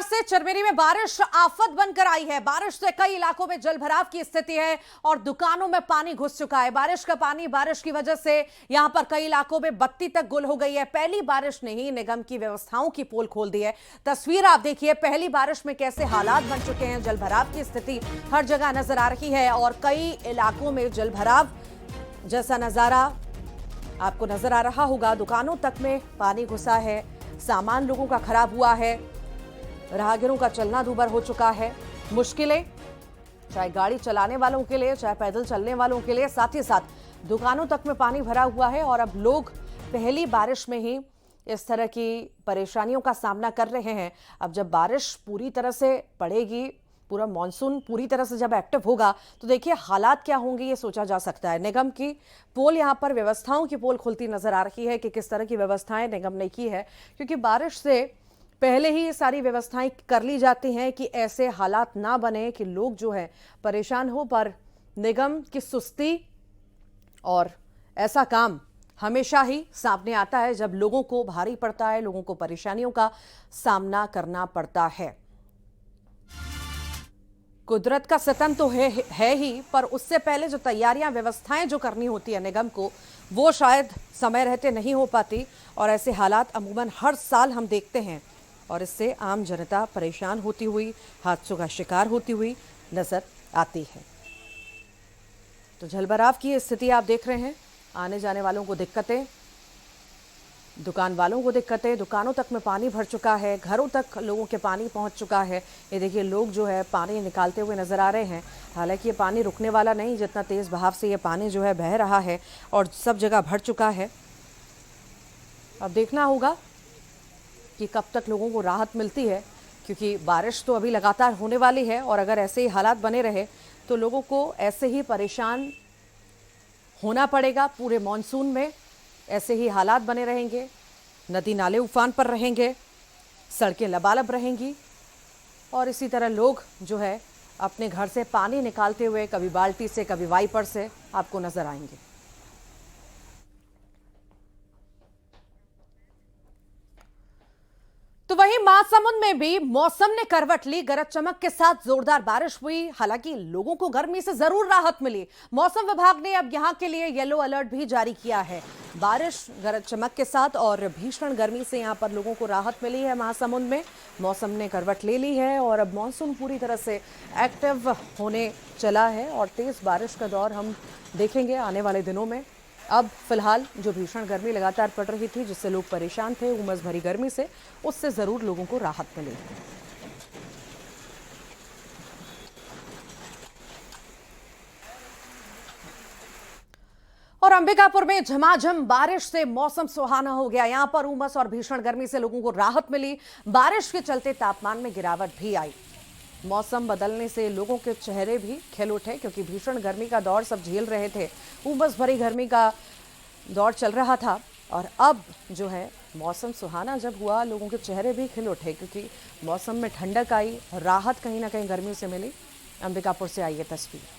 से चरमेरी में बारिश आफत बनकर आई है। बारिश से कई इलाकों में जलभराव की स्थिति है और दुकानों में पानी घुस चुका है। बारिश का पानी, बारिश की वजह से यहां पर कई इलाकों में बत्ती तक गुल हो गई है। पहली बारिश ने ही निगम की व्यवस्थाओं की पोल खोल दी है। तस्वीर आप देखिए, पहली बारिश में कैसे हालात बन चुके हैं। जलभराव की स्थिति हर जगह नजर आ रही है और कई इलाकों में जलभराव जैसा नजारा आपको नजर आ रहा होगा। दुकानों तक में पानी घुसा है, सामान लोगों का खराब हुआ है, राहगीरों का चलना दूभर हो चुका है। मुश्किलें चाहे गाड़ी चलाने वालों के लिए, चाहे पैदल चलने वालों के लिए, साथ ही साथ दुकानों तक में पानी भरा हुआ है। और अब लोग पहली बारिश में ही इस तरह की परेशानियों का सामना कर रहे हैं। अब जब बारिश पूरी तरह से पड़ेगी, पूरा मॉनसून पूरी तरह से जब एक्टिव होगा, तो देखिए हालात क्या होंगे ये सोचा जा सकता है। निगम की पोल, यहां पर व्यवस्थाओं की पोल खुलती नजर आ रही है कि किस तरह की व्यवस्थाएं निगम ने की है, क्योंकि बारिश से पहले ही सारी व्यवस्थाएं कर ली जाती हैं कि ऐसे हालात ना बने कि लोग जो है परेशान हो। पर निगम की सुस्ती और ऐसा काम हमेशा ही सामने आता है जब लोगों को भारी पड़ता है, लोगों को परेशानियों का सामना करना पड़ता है। कुदरत का सितम तो है ही, पर उससे पहले जो तैयारियां, व्यवस्थाएं जो करनी होती है निगम को, वो शायद समय रहते नहीं हो पाती। और ऐसे हालात अमूमन हर साल हम देखते हैं और इससे आम जनता परेशान होती हुई, हादसों का शिकार होती हुई नजर आती है। तो जलभराव की स्थिति आप देख रहे हैं, आने जाने वालों को दिक्कतें, दुकान वालों को दिक्कतें, दुकानों तक में पानी भर चुका है, घरों तक लोगों के पानी पहुंच चुका है। ये देखिए लोग जो है पानी निकालते हुए नजर आ रहे हैं। हालांकि ये पानी रुकने वाला नहीं, जितना तेज बहाव से ये पानी जो है बह रहा है और सब जगह भर चुका है। अब देखना होगा कि कब तक लोगों को राहत मिलती है, क्योंकि बारिश तो अभी लगातार होने वाली है और अगर ऐसे ही हालात बने रहे तो लोगों को ऐसे ही परेशान होना पड़ेगा। पूरे मॉनसून में ऐसे ही हालात बने रहेंगे, नदी नाले उफान पर रहेंगे, सड़कें लबालब रहेंगी और इसी तरह लोग जो है अपने घर से पानी निकालते हुए कभी बाल्टी से, कभी वाइपर से आपको नजर आएंगे। तो वहीं महासमुंद में भी मौसम ने करवट ली। गरज चमक के साथ जोरदार बारिश हुई। हालांकि लोगों को गर्मी से जरूर राहत मिली। मौसम विभाग ने अब यहां के लिए येलो अलर्ट भी जारी किया है। बारिश, गरज चमक के साथ और भीषण गर्मी से यहां पर लोगों को राहत मिली है। महासमुंद में मौसम ने करवट ले ली है और अब मॉनसून पूरी तरह से एक्टिव होने चला है और तेज बारिश का दौर हम देखेंगे आने वाले दिनों में। अब फिलहाल जो भीषण गर्मी लगातार पड़ रही थी, जिससे लोग परेशान थे, उमस भरी गर्मी से, उससे जरूर लोगों को राहत मिलेगी। और अंबिकापुर में झमाझम बारिश से मौसम सुहाना हो गया। यहां पर उमस और भीषण गर्मी से लोगों को राहत मिली। बारिश के चलते तापमान में गिरावट भी आई। मौसम बदलने से लोगों के चेहरे भी खिल उठे, क्योंकि भीषण गर्मी का दौर सब झेल रहे थे। उमस भरी गर्मी का दौर चल रहा था और अब जो है मौसम सुहाना जब हुआ, लोगों के चेहरे भी खिल उठे, क्योंकि मौसम में ठंडक आई, राहत कहीं ना कहीं गर्मी से मिली। अंबिकापुर से आई ये तस्वीर।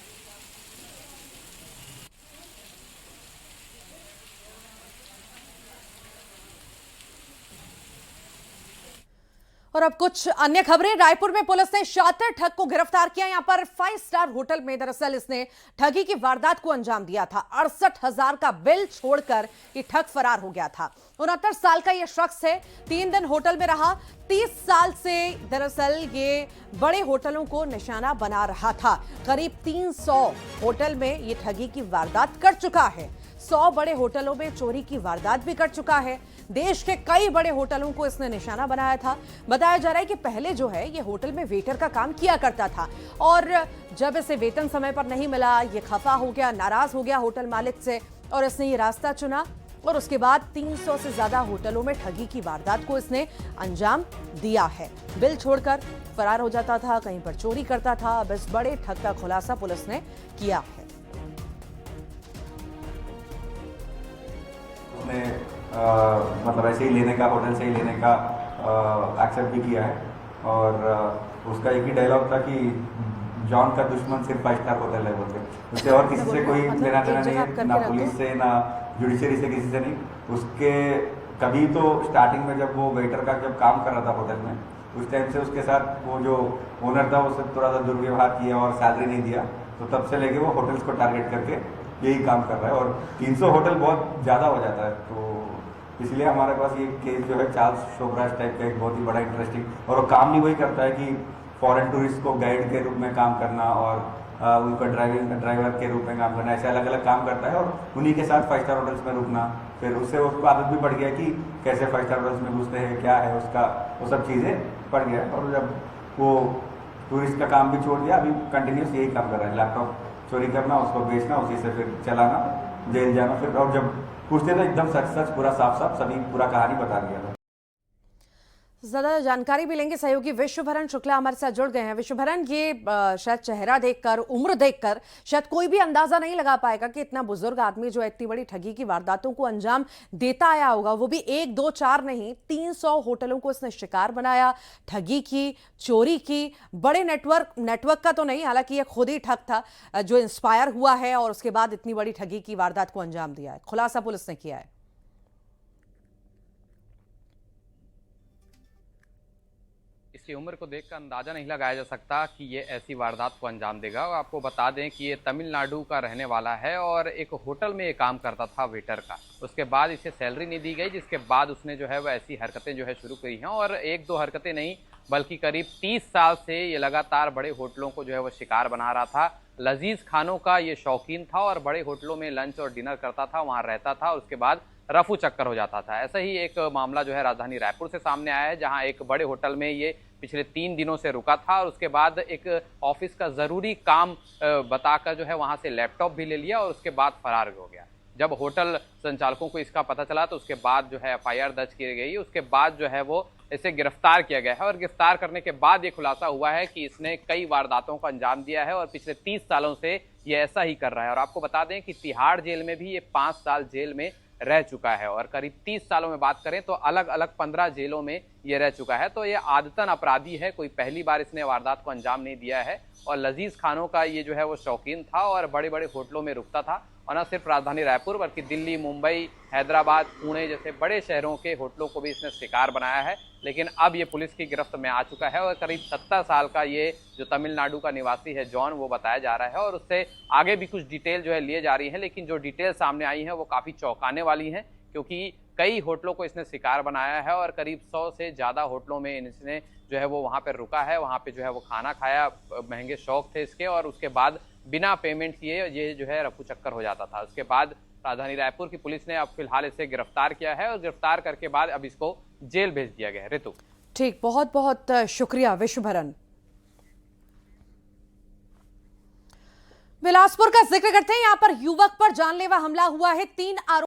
और अब कुछ अन्य खबरें। रायपुर में पुलिस ने शातिर ठग को गिरफ्तार किया। यहां पर 5 स्टार होटल में दरअसल इसने ठगी की वारदात को अंजाम दिया था। 68,000 का बिल छोड़कर ये ठग फरार हो गया था। 69 साल का ये शख्स है। 3 दिन होटल में रहा। 30 साल से दरअसल ये बड़े होटलों को निशाना बना रहा था। करीब 300 होटल में ये ठगी की वारदात कर चुका है। 100 बड़े होटलों में चोरी की वारदात भी कर चुका है। देश के कई बड़े होटलों को इसने निशाना बनाया था। बताया जा रहा है कि पहले जो है ये होटल में वेटर का काम किया करता था और जब इसे वेतन समय पर नहीं मिला, ये खफा हो गया, नाराज हो गया होटल मालिक से और इसने ये रास्ता चुना और उसके बाद 300 से ज्यादा होटलों में ठगी की वारदात को इसने अंजाम दिया है। बिल छोड़कर फरार हो जाता था, कहीं पर चोरी करता था। अब इस बड़े ठग का खुलासा पुलिस ने किया है। मतलब ऐसे ही लेने का, होटल से ही लेने का एक्सेप्ट भी किया है और उसका एक ही डायलॉग था कि जॉन का दुश्मन सिर्फ 5 स्टार होटल है बोलते। उससे और किसी से कोई लेना देना नहीं है, ना पुलिस से, ना जुडिशरी से, किसी से नहीं। उसके कभी तो स्टार्टिंग में जब वो वेटर का जब काम कर रहा था होटल में, उस टाइम से उसके साथ वो जो ओनर था उससे थोड़ा सा दुर्व्यवहार किया और सैलरी नहीं दिया, तो तब से लेके वो होटल्स को टारगेट करके यही काम कर रहा है। और 300 होटल बहुत ज़्यादा हो जाता है, तो इसलिए हमारे पास ये केस जो है चार्ल्स शोब्राज टाइप का एक बहुत ही बड़ा इंटरेस्टिंग, और वो काम भी वही करता है कि फॉरेन टूरिस्ट को गाइड के रूप में काम करना और उनका ड्राइवर के रूप में काम करना, ऐसे अलग अलग काम करता है। और उन्हीं के साथ 5 स्टार होटल्स में रुकना, फिर उससे उसको आदत भी पड़ गया कि कैसे 5 स्टार होटल्स में घुसते हैं, क्या है उसका, वो सब चीज़ें पड़ गया। और जब वो टूरिस्ट का काम भी छोड़ दिया, अभी कंटिन्यूस यही काम कर रहा है, लैपटॉप चोरी करना, उसको बेचना, उसी से फिर चलाना, जेल जाना। फिर और जब पूछते तो एकदम सच सच पूरा साफ साफ सभी पूरा कहानी बता दिया था। ज्यादा जानकारी भी लेंगे, सहयोगी विश्वभरण शुक्ला हमारे साथ जुड़ गए हैं। विश्वभरण, ये शायद चेहरा देखकर, उम्र देखकर शायद कोई भी अंदाजा नहीं लगा पाएगा कि इतना बुजुर्ग आदमी जो इतनी बड़ी ठगी की वारदातों को अंजाम देता आया होगा, वो भी 1 2 4 नहीं 300 होटलों को इसने शिकार बनाया, ठगी की, चोरी की। बड़े नेटवर्क का तो नहीं, हालांकि ये खुद ही ठग था जो इंस्पायर हुआ है और उसके बाद इतनी बड़ी ठगी की वारदात को अंजाम दिया है। खुलासा पुलिस ने किया है। इसकी उम्र को देखकर अंदाजा नहीं लगाया जा सकता कि ये ऐसी वारदात को अंजाम देगा। और आपको बता दें कि ये तमिलनाडु का रहने वाला है और एक होटल में ये काम करता था वेटर का। उसके बाद इसे सैलरी नहीं दी गई, जिसके बाद उसने जो है वह ऐसी हरकतें जो है शुरू की हैं। और 1 2 हरकतें नहीं बल्कि करीब 30 साल से ये लगातार बड़े होटलों को जो है वह शिकार बना रहा था। लजीज खानों का ये शौकीन था और बड़े होटलों में लंच और डिनर करता था, वहाँ रहता था और उसके बाद रफू चक्कर हो जाता था। ऐसा ही एक मामला जो है राजधानी रायपुर से सामने आया है, जहां एक बड़े होटल में ये पिछले 3 दिनों से रुका था और उसके बाद एक ऑफिस का ज़रूरी काम बताकर जो है वहां से लैपटॉप भी ले लिया और उसके बाद फरार हो गया। जब होटल संचालकों को इसका पता चला तो उसके बाद जो है FIR दर्ज की गई, उसके बाद जो है वो इसे गिरफ्तार किया गया है। और गिरफ्तार करने के बाद ये खुलासा हुआ है कि इसने कई वारदातों को अंजाम दिया है और पिछले 30 सालों से ये ऐसा ही कर रहा है। और आपको बता दें कि तिहाड़ जेल में भी ये 5 साल जेल में रह चुका है और करीब 30 सालों में बात करें तो अलग अलग 15 जेलों में ये रह चुका है। तो ये आदतन अपराधी है, कोई पहली बार इसने वारदात को अंजाम नहीं दिया है। और लजीज खानों का ये जो है वो शौकीन था और बड़े बड़े होटलों में रुकता था। और न सिर्फ राजधानी रायपुर बल्कि दिल्ली, मुंबई, हैदराबाद, पुणे जैसे बड़े शहरों के होटलों को भी इसने शिकार बनाया है। लेकिन अब ये पुलिस की गिरफ्त में आ चुका है और करीब 70 साल का ये जो तमिलनाडु का निवासी है जॉन, वो बताया जा रहा है। और उससे आगे भी कुछ डिटेल जो है लिए जा रही है, लेकिन जो डिटेल सामने आई है वो काफ़ी चौंकाने वाली हैं, क्योंकि कई होटलों को इसने शिकार बनाया है और करीब 100 से ज़्यादा होटलों में इसने जो है वो वहाँ पर रुका है, वहाँ पे जो है वो खाना खाया, महंगे शौक थे इसके, और उसके बाद बिना पेमेंट किए ये जो है रफू चक्कर हो जाता था। उसके बाद राजधानी रायपुर की पुलिस ने अब फिलहाल इसे गिरफ्तार किया है और गिरफ्तार करके बाद अब इसको जेल भेज दिया गया है। ऋतु, ठीक, बहुत बहुत शुक्रिया विश्वभरण। बिलासपुर का जिक्र करते हैं, यहां पर युवक पर जानलेवा हमला हुआ है। 3 आरोपी